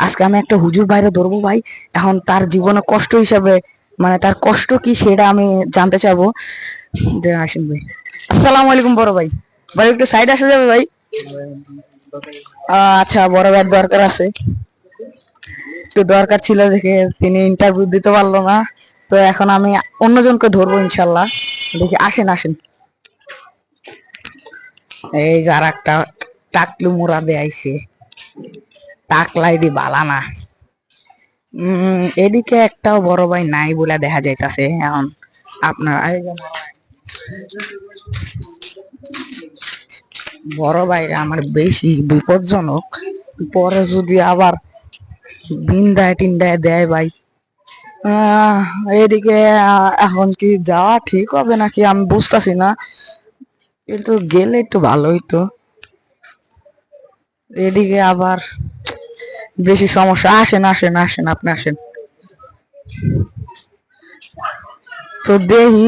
আজকে আমি একটা হুজুর বাইরে ধরবো ভাই। এখন তার জীবনে কষ্ট হিসাবে, মানে তার কষ্ট কি সেটা আমি জানতে চাবো। যে আসেন ভাই। আসসালামু আলাইকুম বড় ভাই। ভাই একটু সাইড আসা যাবে ভাই? আচ্ছা, বড় ভাইয়ের দরকার আছে, একটু দরকার ছিল দেখে তিনি ইন্টারভিউ দিতে পারলো না। তো এখন আমি অন্যজনকে ধরবো ইনশাল্লাহ। দেখি, আসেন আসেন। এই যার একটা টাকলু মুরাদে আইছে, টাকলাই দি বালানা। এদিকে একটাও বড় ভাই নাই বলে দেখা যাইতাছে। এখন আপনার আয়োজন, বড় ভাই আমার বেশি বিপজ্জনক। পরে যদি আবার বিন্দায় টিন্দায় দেয় ভাই। আহ, এদিকে এখন কি যাওয়া ঠিক হবে নাকি আমি বুঝতেছি না, কিন্তু গেলে একটু ভালো হইতো। এদিকে আবার বেশি সমস্যা। আসেন আসেন আসেন, আপনি আসেন। তো দেখি,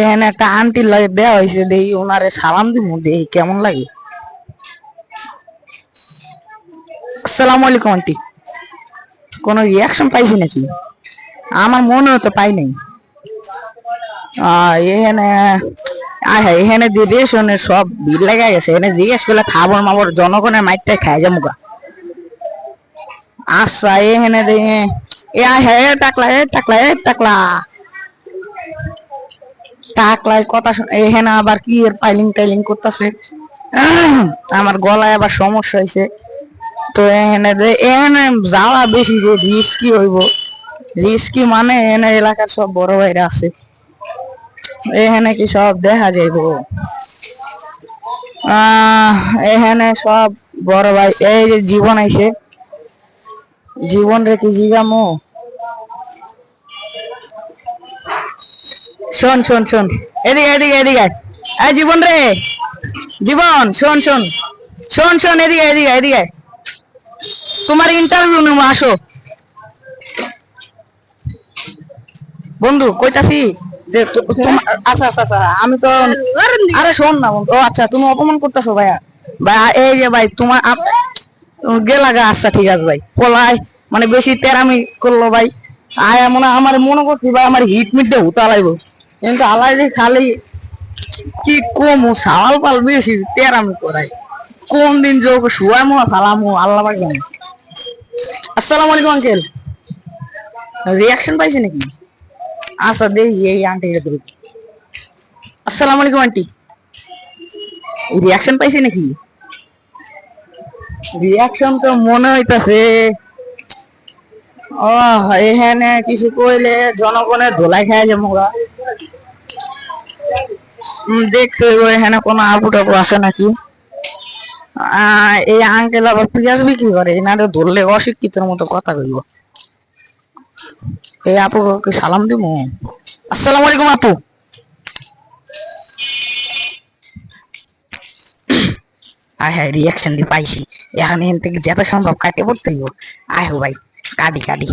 এখানে একটা আন্টির লাগে দেওয়া হয়েছে, দেখি ওনারে সালাম দিব, দেখি কেমন লাগে। আসসালামু আলাইকুম আন্টি। কোনো রিয়াকশন পাইছি নাকি? আমার মনে হতো পাই নাই। এখানে এখানে দিয়ে শোনে সব ভিড় লেগে গেছে, এখানে জিজ্ঞেস করলে খাবার মাবর জনগণের মাইরটাই খাই যাবো গা। আচ্ছা, এখানে দেখে এ হ্যাঁ, টাকলা টাকলা টাকলা টাকলার কথা এখানে আবার কি এর পাইলিং টাইলিং করতেছে। আমার গলায় আবার সমস্যা হয়েছে। তো এখানে এখানে যাওয়া বেশি যে রিস্কি হইব, রিস্কি মানে এখানে এলাকার সব বড় ভাইরা আছে, এখানে কি সব দেখা যাইব। আহ এখানে সব বড় ভাই, এই যে জীবন আইছে, জীবন রে কি জিগামো। শোন শোন শোন, এদিকে এদিকে এদিকে এই জীবন রে, জীবন শোন শোন শোন শোন, এদিকে এদিকে এদিকে, তোমার ইন্টারভিউ নেবো, আসো। বন্ধু কইতাছি যে আচ্ছা আচ্ছা আচ্ছা, আমি তো, আরে শোন না বন্ধু। ও আচ্ছা, তুমি অপমান করতেছো ভাইয়া। ভাই এই যে ভাই তোমার গেলাগা। আচ্ছা ঠিক আছে ভাই, পলাই মানে বেশি তেরামি করলো ভাই। আয় মনে আমার মনে করছি ভাই আমার হিট মিট দিয়ে হুতা লাগবো, কিন্তু আলাই যে খালি কি কম সাওয়াল পাল বেশি তেরামি করাই। কোন দিন যোগ শুয়ামো ফালামো আল্লাহ পাক জানে। আসসালামু আলাইকুম আঙ্কেল। রিয়াকশন পাইছে নাকি? আচ্ছা দেখি এই আন্টিকে ধরি। আসসালামু আলাইকুম আন্টি, রিয়াকশন পাইছে নাকি? রিয়াকশন তো মনে হইতাছে ও এখানে কিছু কইলে জনগণের ধোলাই খায় যাবো গা। দেখতে হইব এখানে কোনো আপু টাপু আছে নাকি। এই আঙ্কেল আবার পেঁয়াজ বিক্রি করে, এনারে ধরলে অশিক্ষিতের মতো কথা কইব। এই আপু সালাম দিব। আসসালামু আলাইকুম আপু। আয় হ্যাঁ, রিয়াকশন দিয়ে পাইছি। এখন এখান থেকে যত সম্ভব কাটে পড়তে হইব। আয় হো ভাই, কাটি কাটি।